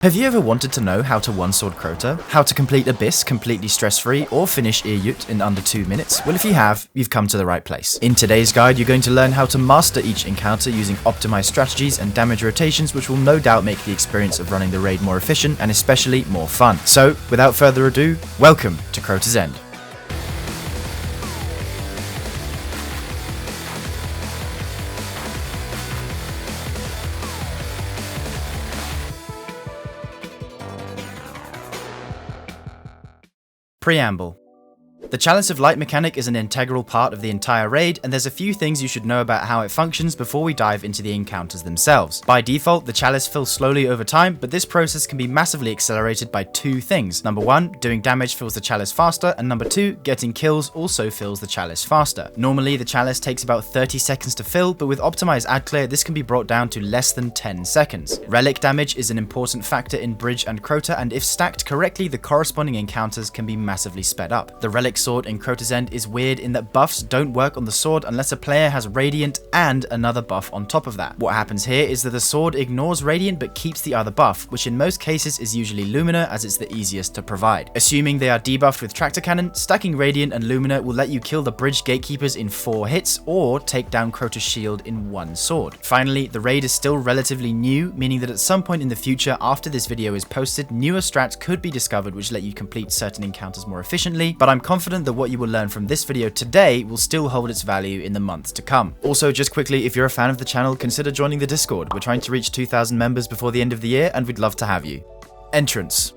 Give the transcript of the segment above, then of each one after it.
Have you ever wanted to know how to one-sword Crota, how to complete Abyss completely stress-free, or finish Ir Yut in under 2 minutes? Well, if you have, you've come to the right place. In today's guide, you're going to learn how to master each encounter using optimized strategies and damage rotations, which will no doubt make the experience of running the raid more efficient and especially more fun. So, without further ado, welcome to Crota's End. Preamble. The Chalice of Light mechanic is an integral part of the entire raid, and there's a few things you should know about how it functions before we dive into the encounters themselves. By default, the Chalice fills slowly over time, but this process can be massively accelerated by two things. Number one, doing damage fills the Chalice faster, and number two, getting kills also fills the Chalice faster. Normally, the Chalice takes about 30 seconds to fill, but with optimized ad clear, this can be brought down to less than 10 seconds. Relic damage is an important factor in Bridge and Crota, and if stacked correctly, the corresponding encounters can be massively sped up. The Relic sword in Crota's End is weird in that buffs don't work on the sword unless a player has Radiant and another buff on top of that. What happens here is that the sword ignores Radiant but keeps the other buff, which in most cases is usually Lumina as it's the easiest to provide. Assuming they are debuffed with Tractor Cannon, stacking Radiant and Lumina will let you kill the Bridge Gatekeepers in 4 hits or take down Crota's shield in 1 sword. Finally, the raid is still relatively new, meaning that at some point in the future after this video is posted, newer strats could be discovered which let you complete certain encounters more efficiently, but I'm confident that what you will learn from this video today will still hold its value in the months to come. Also, just quickly, if you're a fan of the channel, consider joining the Discord. We're trying to reach 2,000 members before the end of the year, and we'd love to have you. Entrance.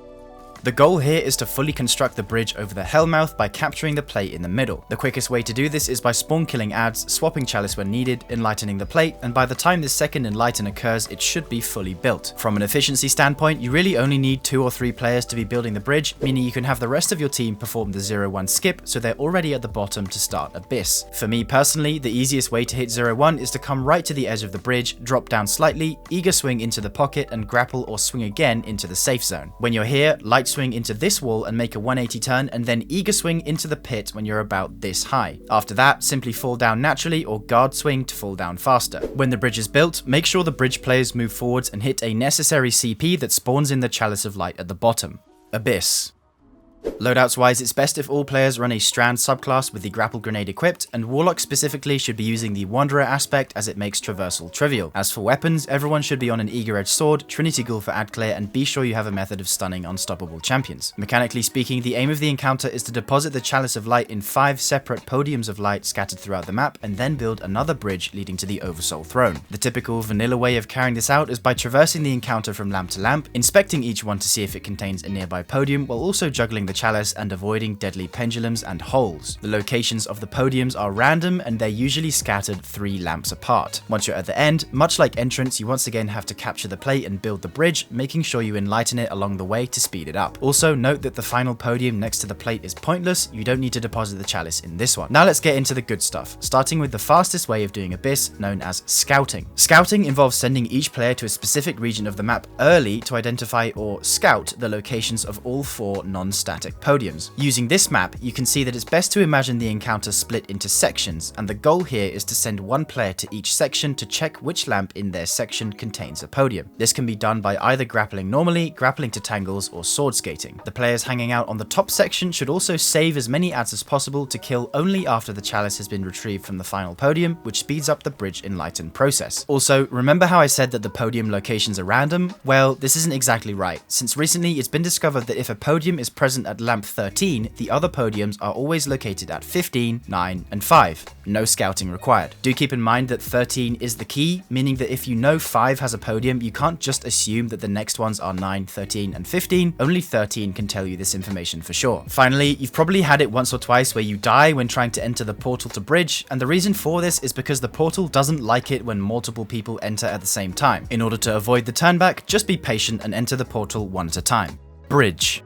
The goal here is to fully construct the bridge over the Hellmouth by capturing the plate in the middle. The quickest way to do this is by spawn killing adds, swapping Chalice when needed, enlightening the plate, and by the time this second enlighten occurs, it should be fully built. From an efficiency standpoint, you really only need 2 or 3 players to be building the bridge, meaning you can have the rest of your team perform the 0-1 skip, so they're already at the bottom to start Abyss. For me personally, the easiest way to hit 0-1 is to come right to the edge of the bridge, drop down slightly, eager swing into the pocket, and grapple or swing again into the safe zone. When you're here, light swing into this wall and make a 180 turn, and then eager swing into the pit when you're about this high. After that, simply fall down naturally or guard swing to fall down faster. When the bridge is built, make sure the bridge players move forwards and hit a necessary CP that spawns in the Chalice of Light at the bottom. Abyss. Loadouts wise, it's best if all players run a Strand subclass with the grapple grenade equipped, and Warlock specifically should be using the Wanderer aspect as it makes traversal trivial. As for weapons, everyone should be on an Eager Edge sword, Trinity Ghoul for ad clear, and be sure you have a method of stunning unstoppable champions. Mechanically speaking, the aim of the encounter is to deposit the Chalice of Light in 5 separate podiums of light scattered throughout the map, and then build another bridge leading to the Oversoul Throne. The typical vanilla way of carrying this out is by traversing the encounter from lamp to lamp, inspecting each one to see if it contains a nearby podium, while also juggling the Chalice and avoiding deadly pendulums and holes. The locations of the podiums are random and they're usually scattered 3 lamps apart. Once you're at the end, much like entrance, you once again have to capture the plate and build the bridge, making sure you enlighten it along the way to speed it up. Also note that the final podium next to the plate is pointless, you don't need to deposit the Chalice in this one. Now let's get into the good stuff, starting with the fastest way of doing Abyss, known as scouting. Scouting involves sending each player to a specific region of the map early to identify or scout the locations of all 4 non-static podiums. Using this map, you can see that it's best to imagine the encounter split into sections, and the goal here is to send 1 player to each section to check which lamp in their section contains a podium. This can be done by either grappling normally, grappling to tangles, or sword skating. The players hanging out on the top section should also save as many adds as possible to kill only after the Chalice has been retrieved from the final podium, which speeds up the bridge enlighten process. Also, remember how I said that the podium locations are random? Well, this isn't exactly right, since recently it's been discovered that if a podium is present at lamp 13, the other podiums are always located at 15, 9, and 5. No scouting required. Do keep in mind that 13 is the key, meaning that if you know 5 has a podium, you can't just assume that the next ones are 9, 13, and 15. Only 13 can tell you this information for sure. Finally, you've probably had it once or twice where you die when trying to enter the portal to bridge, and the reason for this is because the portal doesn't like it when multiple people enter at the same time. In order to avoid the turnback, just be patient and enter the portal one at a time. Bridge.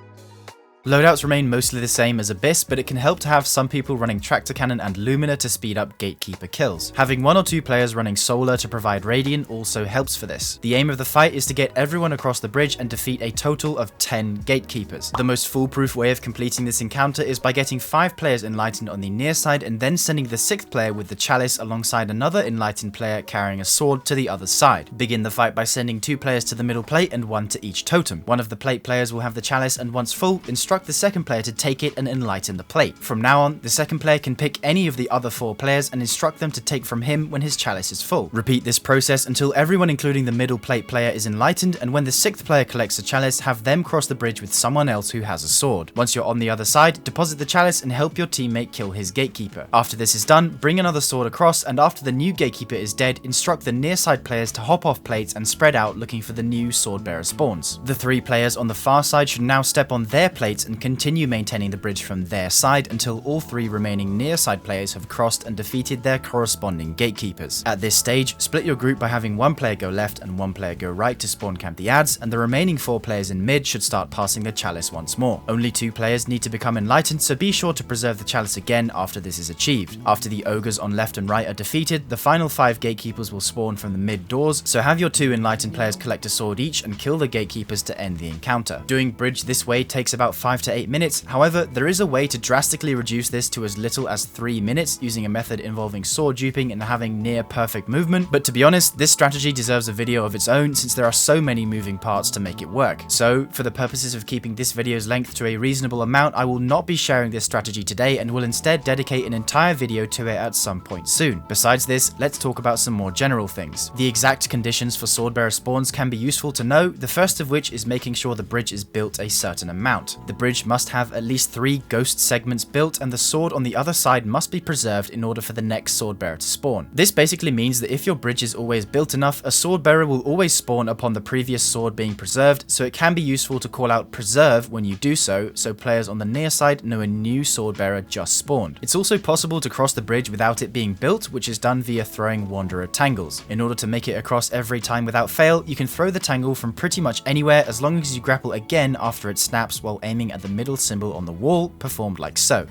Loadouts remain mostly the same as Abyss, but it can help to have some people running Tractor Cannon and Lumina to speed up Gatekeeper kills. Having 1 or 2 players running Solar to provide Radiant also helps for this. The aim of the fight is to get everyone across the bridge and defeat a total of 10 Gatekeepers. The most foolproof way of completing this encounter is by getting 5 players enlightened on the near side and then sending the 6th player with the Chalice alongside another enlightened player carrying a sword to the other side. Begin the fight by sending 2 players to the middle plate and 1 to each totem. One of the plate players will have the Chalice, and once full, instruct the second player to take it and enlighten the plate. From now on, the second player can pick any of the other 4 players and instruct them to take from him when his Chalice is full. Repeat this process until everyone including the middle plate player is enlightened, and when the 6th player collects a Chalice, have them cross the bridge with someone else who has a sword. Once you're on the other side, deposit the Chalice and help your teammate kill his Gatekeeper. After this is done, bring another sword across, and after the new Gatekeeper is dead, instruct the near side players to hop off plates and spread out looking for the new Swordbearer spawns. The 3 players on the far side should now step on their plates and continue maintaining the bridge from their side until all 3 remaining near side players have crossed and defeated their corresponding Gatekeepers. At this stage, split your group by having 1 player go left and 1 player go right to spawn camp the adds, and the remaining 4 players in mid should start passing the Chalice once more. Only 2 players need to become enlightened, so be sure to preserve the Chalice again after this is achieved. After the ogres on left and right are defeated, the final 5 Gatekeepers will spawn from the mid doors, so have your 2 enlightened players collect a sword each and kill the Gatekeepers to end the encounter. Doing bridge this way takes about 5 to 8 minutes, however, there is a way to drastically reduce this to as little as 3 minutes using a method involving sword duping and having near perfect movement, but to be honest, this strategy deserves a video of its own since there are so many moving parts to make it work. So, for the purposes of keeping this video's length to a reasonable amount, I will not be sharing this strategy today and will instead dedicate an entire video to it at some point soon. Besides this, let's talk about some more general things. The exact conditions for Swordbearer spawns can be useful to know, the first of which is making sure the bridge is built a certain amount. The bridge must have at least 3 ghost segments built, and the sword on the other side must be preserved in order for the next Swordbearer to spawn. This basically means that if your bridge is always built enough, a Swordbearer will always spawn upon the previous sword being preserved, so it can be useful to call out preserve when you do so players on the near side know a new Swordbearer just spawned. It's also possible to cross the bridge without it being built, which is done via throwing Wanderer Tangles. In order to make it across every time without fail, you can throw the Tangle from pretty much anywhere as long as you grapple again after it snaps while aiming at the middle symbol on the wall, performed like so.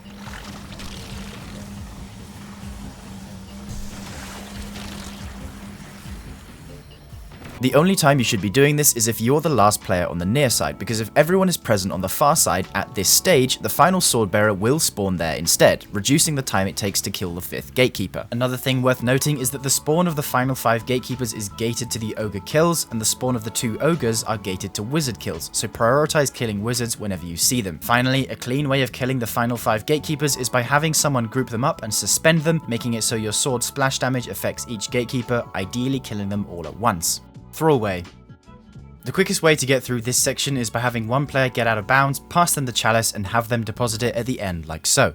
The only time you should be doing this is if you're the last player on the near side, because if everyone is present on the far side at this stage, the final Swordbearer will spawn there instead, reducing the time it takes to kill the 5th Gatekeeper. Another thing worth noting is that the spawn of the final 5 Gatekeepers is gated to the Ogre kills, and the spawn of the 2 Ogres are gated to Wizard kills, so prioritize killing Wizards whenever you see them. Finally, a clean way of killing the final 5 Gatekeepers is by having someone group them up and suspend them, making it so your sword splash damage affects each Gatekeeper, ideally killing them all at once. Thrallway. The quickest way to get through this section is by having 1 player get out of bounds, pass them the Chalice, and have them deposit it at the end like so.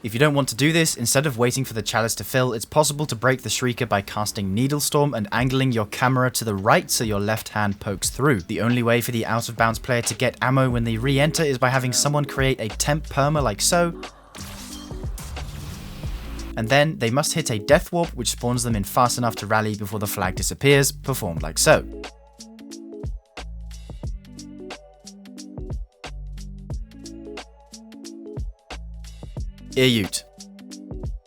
If you don't want to do this, instead of waiting for the Chalice to fill, it's possible to break the Shrieker by casting Needlestorm and angling your camera to the right so your left hand pokes through. The only way for the out of bounds player to get ammo when they re-enter is by having someone create a Temp Perma like so, and then they must hit a Death Warp which spawns them in fast enough to rally before the flag disappears, performed like so. Ir Yut.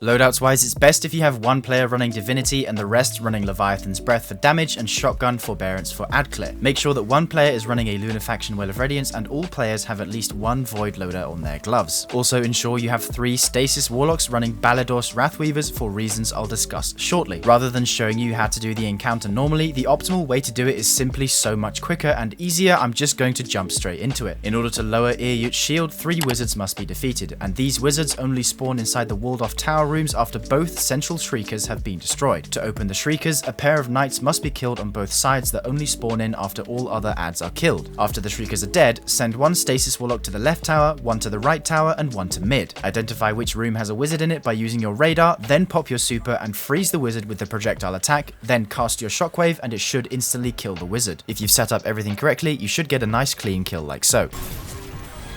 Loadouts wise, it's best if you have 1 player running Divinity and the rest running Leviathan's Breath for damage and Shotgun Forbearance for ad clear. Make sure that 1 player is running a Lunafaction Well of Radiance and all players have at least 1 Void Loader on their gloves. Also ensure you have 3 Stasis Warlocks running Balador's Wrathweavers for reasons I'll discuss shortly. Rather than showing you how to do the encounter normally, the optimal way to do it is simply so much quicker and easier. I'm just going to jump straight into it. In order to lower Ir Yut's shield, 3 wizards must be defeated, and these wizards only spawn inside the walled off tower room rooms after both central shriekers have been destroyed. To open the shriekers, a pair of knights must be killed on both sides that only spawn in after all other adds are killed. After the shriekers are dead, send one stasis warlock to the left tower, one to the right tower, and one to mid. Identify which room has a wizard in it by using your radar, then pop your super and freeze the wizard with the projectile attack, then cast your shockwave and it should instantly kill the wizard. If you've set up everything correctly, you should get a nice clean kill like so.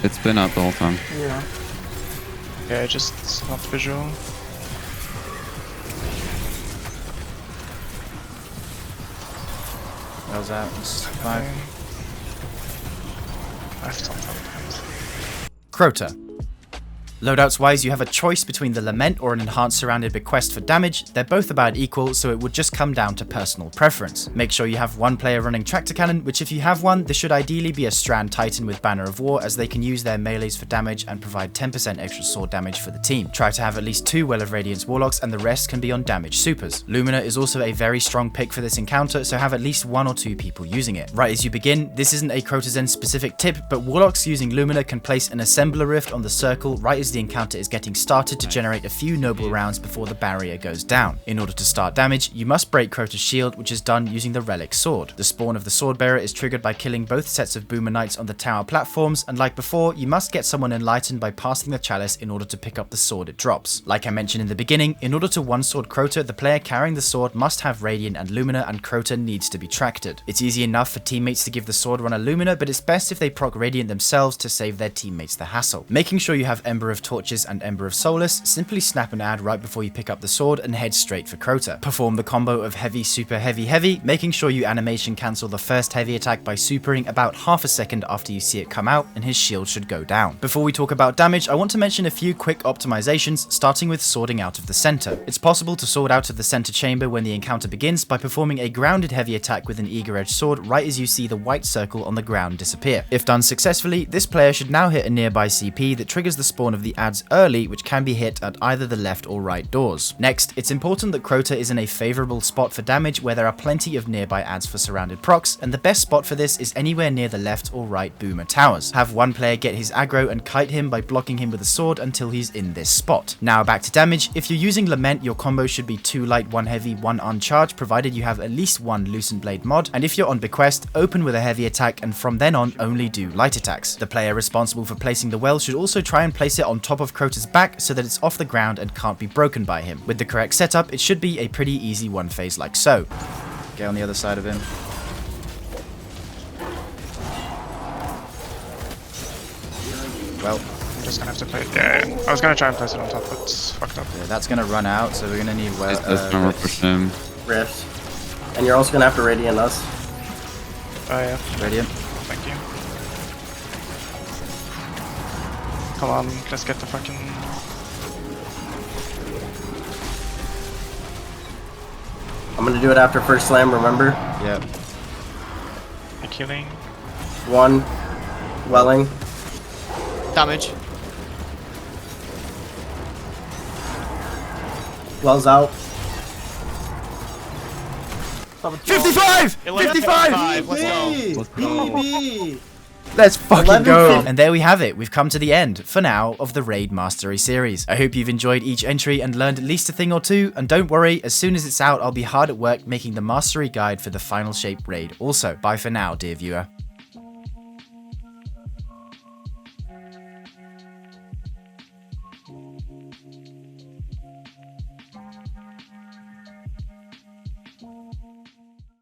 It's been up the whole time. Yeah. Yeah, just not visual. That was out. It's 5. I've stopped. Crota. Loadouts wise, you have a choice between the Lament or an enhanced surrounded bequest for damage. They're both about equal, so it would just come down to personal preference. Make sure you have one player running tractor cannon, which if you have one, this should ideally be a Strand Titan with Banner of War, as they can use their melees for damage and provide 10% extra sword damage for the team. Try to have at least 2 Well of Radiance Warlocks, and the rest can be on damage supers. Lumina is also a very strong pick for this encounter, so have at least 1 or 2 people using it. Right as you begin, this isn't a Crotazen specific tip, but Warlocks using Lumina can place an Assembler Rift on the circle right as the encounter is getting started to generate a few noble rounds before the barrier goes down. In order to start damage, you must break Crota's shield, which is done using the Relic sword. The spawn of the Swordbearer is triggered by killing both sets of Boomer Knights on the tower platforms, and like before, you must get someone enlightened by passing the Chalice in order to pick up the sword it drops. Like I mentioned in the beginning, in order to one-sword Crota, the player carrying the sword must have Radiant and Lumina, and Crota needs to be tracted. It's easy enough for teammates to give the sword runner Lumina, but it's best if they proc Radiant themselves to save their teammates the hassle. Making sure you have Ember of Torches and Ember of Solace, simply snap an ad right before you pick up the sword and head straight for Crota. Perform the combo of heavy, super, heavy, heavy, making sure you animation cancel the first heavy attack by supering about half a second after you see it come out, and his shield should go down. Before we talk about damage, I want to mention a few quick optimizations, starting with swording out of the center. It's possible to sword out of the center chamber when the encounter begins by performing a grounded heavy attack with an eager edge sword right as you see the white circle on the ground disappear. If done successfully, this player should now hit a nearby CP that triggers the spawn of the ads early, which can be hit at either the left or right doors. Next, it's important that Crota is in a favorable spot for damage where there are plenty of nearby ads for surrounded procs, and the best spot for this is anywhere near the left or right boomer towers. Have one player get his aggro and kite him by blocking him with a sword until he's in this spot. Now back to damage. If you're using Lament, your combo should be 2 light, 1 heavy, 1 uncharged, provided you have at least 1 Loosened Blade mod, and if you're on bequest, open with a heavy attack and from then on only do light attacks. The player responsible for placing the well should also try and place it on top of Crota's back so that it's off the ground and can't be broken by him. With the correct setup, it should be a pretty easy one phase like so. Get on the other side of him. Well, I'm just gonna have to play it. Yeah. I was gonna try and place it on top, but it's fucked up. yeah, that's gonna run out, so we're gonna need Push him. Rift. And you're also gonna have to Radiant us. Oh yeah. Radiant. Thank you. Come on, let's get the fucking... I'm gonna do it after first slam, remember? Yep. The killing. 1. Welling. Damage. Wells out. 55! 55! Let's go. Let's go. PB! Let's fucking go! 11. And there we have it. We've come to the end, for now, of the Raid Mastery series. I hope you've enjoyed each entry and learned at least a thing or two, and don't worry, as soon as it's out, I'll be hard at work making the Mastery Guide for the Final Shape Raid also. Bye for now, dear viewer.